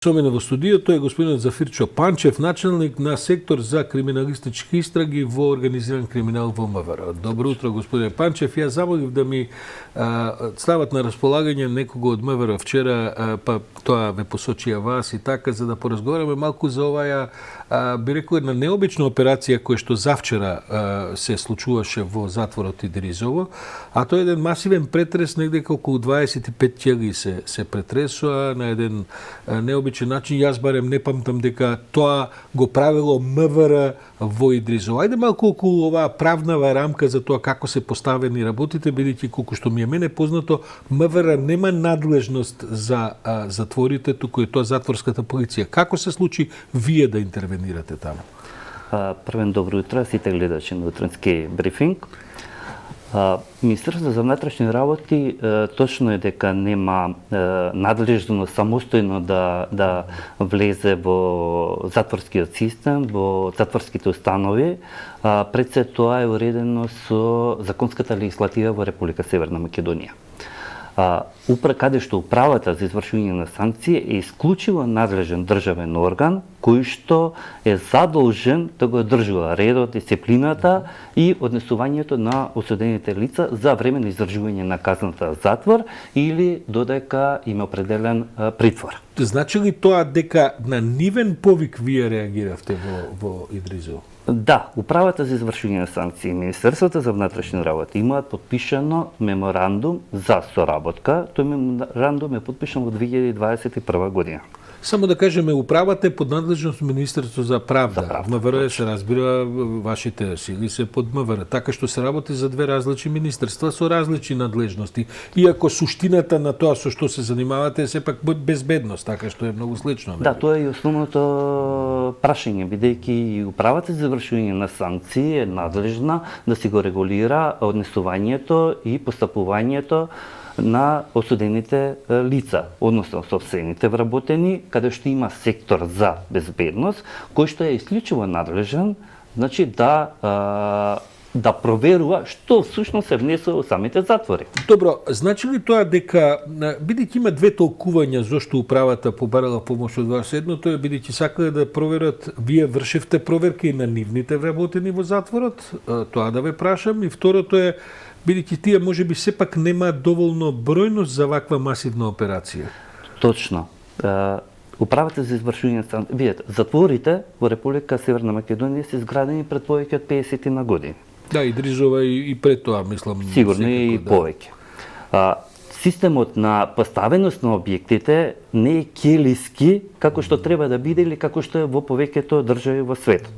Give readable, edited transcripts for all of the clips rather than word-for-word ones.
Со мене во студиото е господинот Зафирчо Панчев, началник на сектор за криминалистички истраги во организиран криминал во МВР. Добро утро, господин Панчев. Ја замолив да ми стават на располагање некого од МВР вчера, па тоа ве посочија вас и така, за да поразговараме малку за оваа, би рекол, една необична операција која што завчера се случуваше во затворот Идризово, а тоа е еден масивен претрес, негде околу 25 ќели се претресува на еден необичен начин. Јас барем не памтам дека тоа го правило МВР во Идризово. Ајде малку околу оваа правнава рамка за тоа како се поставени работите, бидејќи колку што ми е мене познато, МВР нема надлежност за затворите, туку е тоа затворската полиција. Како се случи вие да интервенирате таму? Првен добро утро сите гледачи на утренски брифинг. Министерството за внатрешни работи точно е дека нема надлежност самостојно да влезе во затворскиот систем, во затворските установи. Пред се тоа е уредено со законската легислатива во Република Северна Македонија. Каде што управата за извршување на санкции е исклучиво надлежен државен орган кој што е задолжен да го одржува редот, дисциплината и однесувањето на осудените лица за време на издржување на казната затвор или додека им е определен притвор. Значи ли тоа дека на нивен повик вие реагиравте во Идризово? Да, управата за извршување на санкции и Министерството за внатрешни работи имаат подпишано меморандум за соработка. Тој меморандум е подпишан во 2021 година. Само да кажеме, управата е под надлежност Министерство за правда. МВР се разбира, вашите сили се под МВР. Така што се работи за две различни министерства со различни надлежности. Иако суштината на тоа со што се занимавате е сепак безбедност, така што е многу слично. Да, тоа е и основното прашање, бидејќи и управата за извршување на санкции е надлежна да си го регулира однесувањето и постапувањето на осудените лица, односно собствените вработени, каде што има сектор за безбедност, кој што е исклучиво надлежен, значи да проверува што всушност се внесува во самите затвори. Добро, значи ли тоа дека, бидејќи има две толкувања зошто управата побарала помош од вас, едното е бидејќи сакале да проверат, вие вршевте проверки на нивните вработени во затворот, тоа да ве прашам, и второто е бидејќи тие можеби сепак немаат доволно бројност за ваква масивна операција. Точно. Управата за извршување на санкции, видете, затворите во Република Северна Македонија се изградени пред повеќе од 50 на години. Да, Идризова и пред тоа, мислам. Сигурно и повеќе. Системот на поставеност на објектите не е келиски како што треба да биде или како што е во повеќето држави во светот.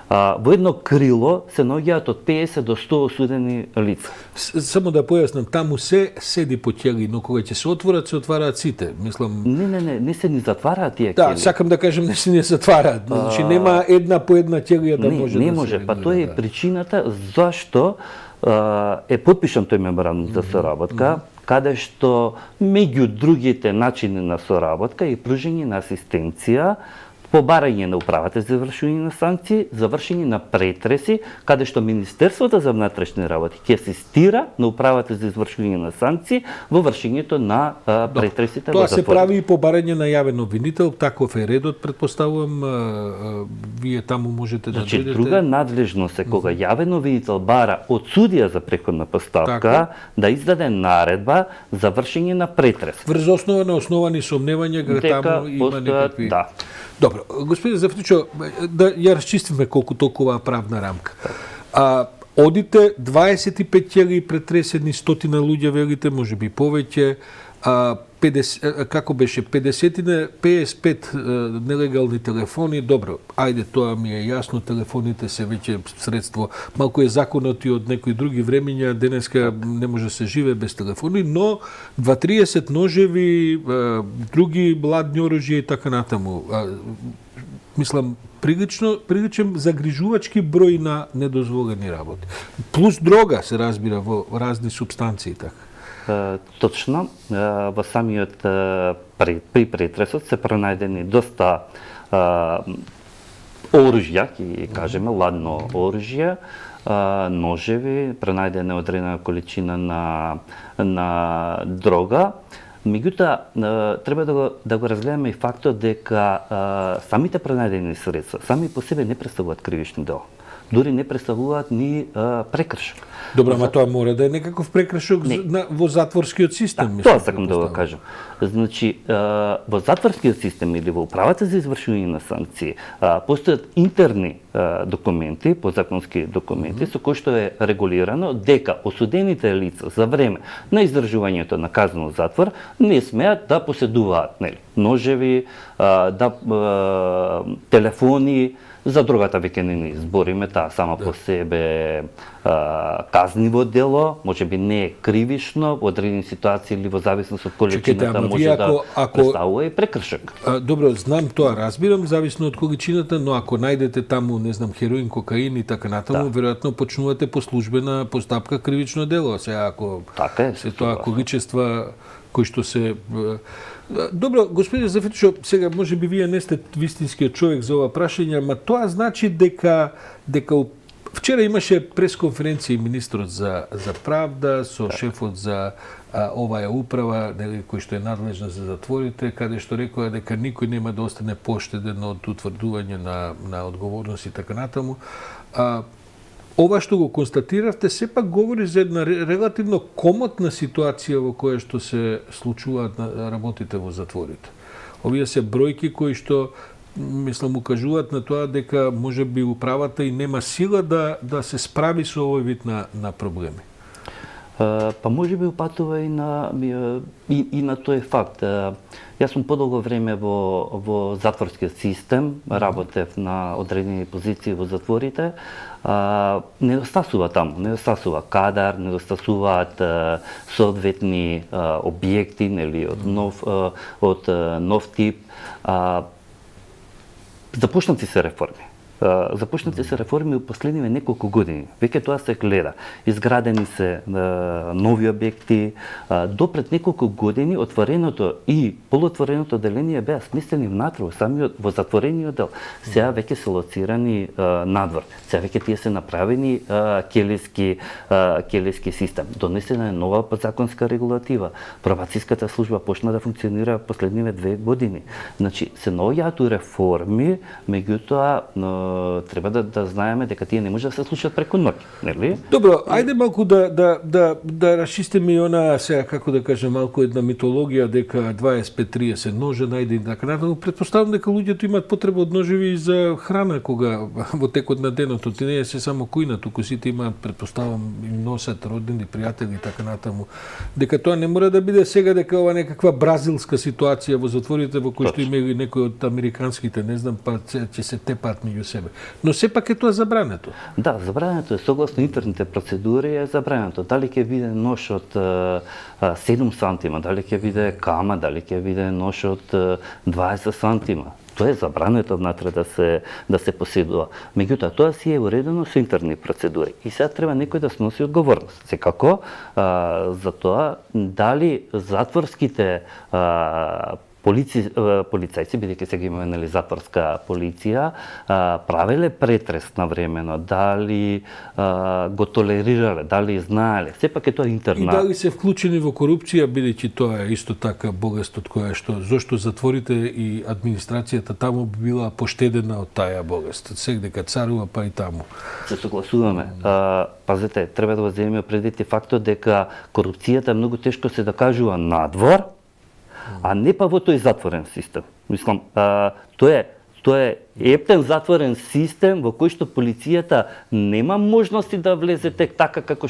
Во едно крило се наоѓаат од 50 до 100 осудени лица. Само да појаснам, таму се седи по ќели, но кога ќе се отворат, се отвараат сите. Мислам... Не се ни затвараат тие ќели. Да, сакам да кажем, не се ни затвараат. Значи нема една по една ќелија да може не може, па тоа е причината зашто е подпишан тој меморандум за соработка, каде што меѓу другите начини на соработка и пружење на асистенција, побарање на управата за извршување на санкции, завршење на претреси, каде што Министерството за внатрешни работи ќе асистира на управата за извршување на санкции во вршењето на претресите во затвор. Тоа се прави и побарање на јавен обвинител, таков е редот, претпоставувам, вие таму можете да дојдете. Друга надлежност е кога јавен обвинител бара од судија за преходна поставка да издаде наредба за вршење на претрес. Врз основа на основани сомневања таму има некакви... Да. Добро, господин Зафричо, да ја расчистиме колку толку оваа правна рамка. Одите 25 ќели претресени, 100 луѓе велите, можеби повеќе, 50, како беше, 55 нелегални телефони, добро, ајде, тоа ми е јасно, телефоните се веќе средство, малку е законот и од некои други времења, денеска не може се живее без телефони, но 20-30 ножеви, други ладни оружја и така натаму. Мислам, приличен загрижувачки број на недозволени работи. Плюс дрога се разбира во разни субстанции, така. Точно, во самиот при претресот се пронајдени доста оружја, ќе кажеме, ладно оружје, ножеви, пронајдена одредена количина на дрога, Меѓутоа, треба да го разгледаме и фактот дека самите пронајдени средства сами по себе не представуваат кривично дело. Дури не представуваат ни прекршок. Добро, ама тоа мора да е некаков прекршок во затворскиот систем. Тоа сакам да го кажам. Значи, во затворскиот систем или во управата за извршување на санкции постојат интерни документи, подзаконски документи, со кои што е регулирано дека осудените лица за време на издржувањето на казнен затвор не смеат да поседуваат ножеви, телефони. За другата веќе не ни збориме, таа сама по себе казниво дело, можеби не е кривишно, во одредени ситуации или во зависност од количината може да представува и прекршок. Добро, знам тоа, разбирам, зависно од количината, но ако најдете таму, не знам, хероин, кокаин и така натаму, веројатно почнувате по службена постапка кривично дело. Сега ако се тоа количества кои што се Добро, господин Зафирчо, сега може би вие не сте вистинскиот човек за ова прашање, ама тоа значи дека вчера имаше пресконференција и министрот за правда со шефот за оваа управа, кој што е надлежна за затворите, каде што рекоа дека никој нема да остане поштеден од утврдување на одговорност и така натаму. Ова што го констатиравте сепак говори за една релативно комотна ситуација во која што се случуваат работите во затворите. Овие се бројки кои што мислам укажуваат на тоа дека можеби управата и нема сила да се справи со овој вид на проблеми. Па можеби упатува и на тој факт. Јас сум подолго време во затворскиот систем, работев на одредени позиции во затворите. Недостасува таму, недостасува кадар, недостасуваат соодветни објекти, нели, од нов тип. Започнати се реформи. Започнати се реформи у последниве неколку години. Веќе тоа се гледа. Изградени се нови објекти. До пред неколку години отвореното и полуотвореното деление беа сместени внатре во затворениот дел. Сега веќе се лоцирани надвор. Сега веќе тие се направени келески систем. Донесена е нова подзаконска регулатива. Пробацијската служба почна да функционира последниве 2 години. Значи, се наоѓаат реформи, меѓутоа треба да знаеме дека тие не може да се случат преку ноќ, нели? Добро, ајде малку да расчистиме и она сега, како да кажем, малку една митологија дека 25-30 ножа најде и така натаму. Претпоставам дека луѓето имаат потреба од ножеви за храна кога во текот на денот, и не е се само кујна, туку сите имаат, претпоставам, им носат роднини, пријатели и така натаму. Дека тоа не мора да биде сега дека ова некаква бразилска ситуација во затворите во кој што има некои од американските, не знам, па ќе се тепаат меѓу себе. Но сепак е тоа забрането. Да, забрането е согласно интерните процедури е забрането. Дали ќе биде нож од 7 сантима, дали ќе биде кама, дали ќе биде нож од 20 сантима. Тоа е забрането внатре да се поседува. Меѓутоа, тоа си е уредено со интерни процедури. И сега треба некој да сноси одговорност. Секако, за тоа дали затворските полицајци, бидејќи сега имаме затворска полиција, правеле претрес навремено, дали го толерирале, дали знаеле, сепак е тоа интерна. И дали се вклучени во корупција, бидејќи тоа е исто така болест од која што зошто затворите и администрацијата таму би била поштедена од таа болест. Сега дека царува па и таму. Се согласуваме. Пазете, треба да го земеме предвид и фактот дека корупцијата многу тешко се докажува надвор, а не па во тој затворен систем. Мислам, тоа е ептен затворен систем во кој што полицијата нема можности да влезе тек така како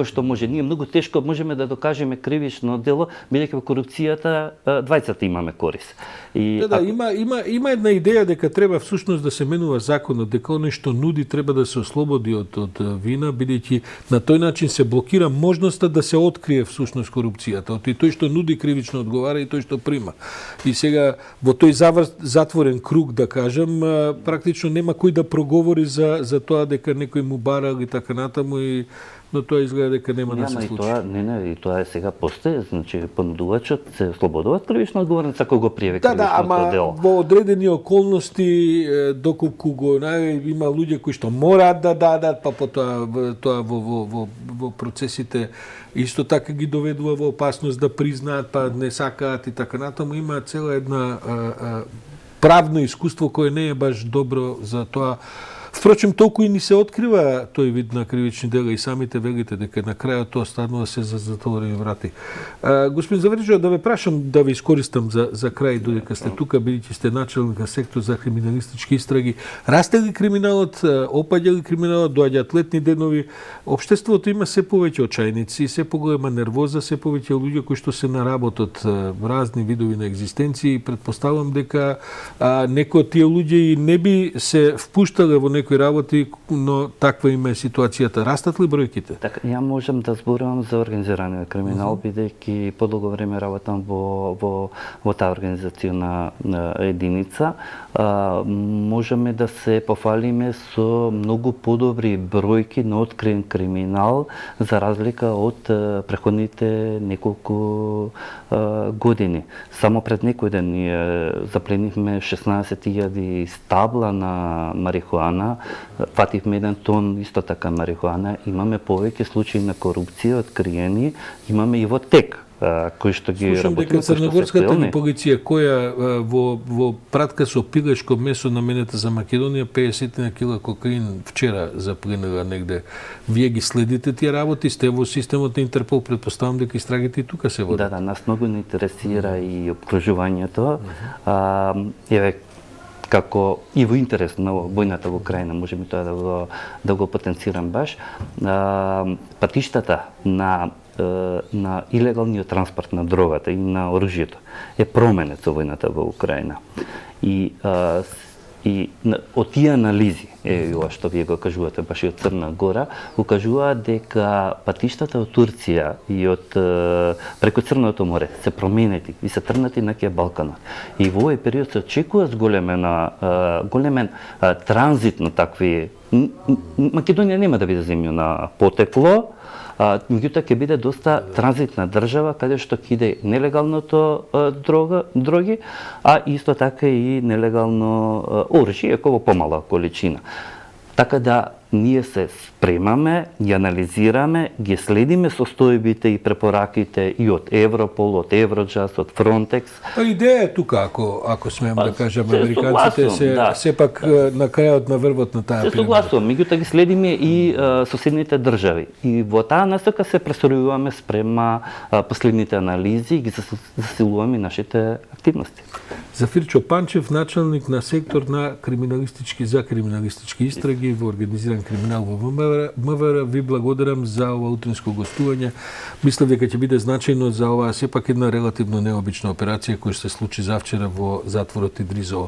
што може. Ние многу тешко можеме да докажеме кривишно дело, бидејќи во корупцијата двајцата имаме корис. Има една идеја дека треба всушност да се менува законот, дека оној што нуди треба да се ослободи од вина, бидејќи на тој начин се блокира можноста да се открие всушност корупцијата. И тој што нуди кривично одговара и тој што прима. И сега во тој затворен круг, да кажам, практично нема кој да проговори за тоа дека некој му барал и така натаму, и но тоа изгледа дека нема да се Няма и случи. тоа, и тоа е сега постае, значи понудувачот се ослободува од кривична одговорница ако го пријави Да, кривичното ама дело. во одредени околности, доколку го има луѓе кои што мораат да дадат, па потоа тоа во процесите исто така ги доведува во опасност да признаат, па не сакаат и така натаму. Има цела една правно искуство кое не е баш добро за тоа. Впрочем, толку и ни се открива тој вид на кривични дела и самите велите дека на крајот тоа станува се за затворени врати. Господин Завричо, да ве прашам, да ве искористам за крај, додека сте тука, бидејќи сте начелник на сектор за криминалистички истраги. Расте ли криминалот, опаѓа ли криминалот, доаѓаат летни денови? Општеството има се повеќе очајници, се поголема нервоза, се повеќе луѓе кои што се на работат разни видови на екзистенција и претпоставувам дека некои од тие луѓе и не би се впуштале во некои работи, но таква им е ситуацијата. Растат ли бројките? Така, ја можам да зборувам за организираниот криминал, бидејќи подолго време работам во таа организациона единица. Можеме да се пофалиме со многу подобри бројки на откриен криминал за разлика од преходните неколку години. Само пред некој ден ние запленивме 16.000 стабла на марихуана, фативме 1 тон исто така марихуана, имаме повеќе случаи на корупција откриени, имаме и во тек кои што ги Слушам дека црногорската ни полиција која во пратка со пилешко месо наменета за Македонија 50 на кила кокаин вчера запленила негде. Вие ги следите тие работи, сте во системот на Интерпол, претпоставам дека истрагите и тука се водат. Да, нас многу не интересира и обкружувањето. Еве како и во интерес на војната во Украина, можеме тоа да го потенцирам баш, патиштата на илегалниот транспорт на дрогата и на оружјето е променет со војната во Украина. И од тие анализи, ова што вие го кажувате, баш и од Црна Гора, го кажуваат дека патиштата од Турција и од преку Црното море се променети и се тргнати на ке Балканот. И во овој период се очекува големен транзит на такви. Македонија нема да биде земја на потекло, меѓутоа ќе биде доста транзитна држава каде што ќе иде нелегалното дроги, а исто така и нелегално оружје, ако во помала количина. Така да ние се спремаме, ги анализираме, ги следиме состојбите и препораките и од Европол, од Евроджаст, од Фронтекс. Идеја е тука, ако смеам да кажам, американците сепак на крајот на врвот на таа пирамида. Се согласувам, меѓутоа ги следиме и соседните држави. И во таа насока се престоруваме спрема последните анализи и ги засилуваме нашите активности. Зафирчо Панчев, началник на сектор за криминалистички истраги во организиран криминал во МВР, ви благодарам за ова утринско гостување. Мислам дека ќе биде значајно за оваа сепак една релативно необична операција која се случи завчера во затворот Идризово.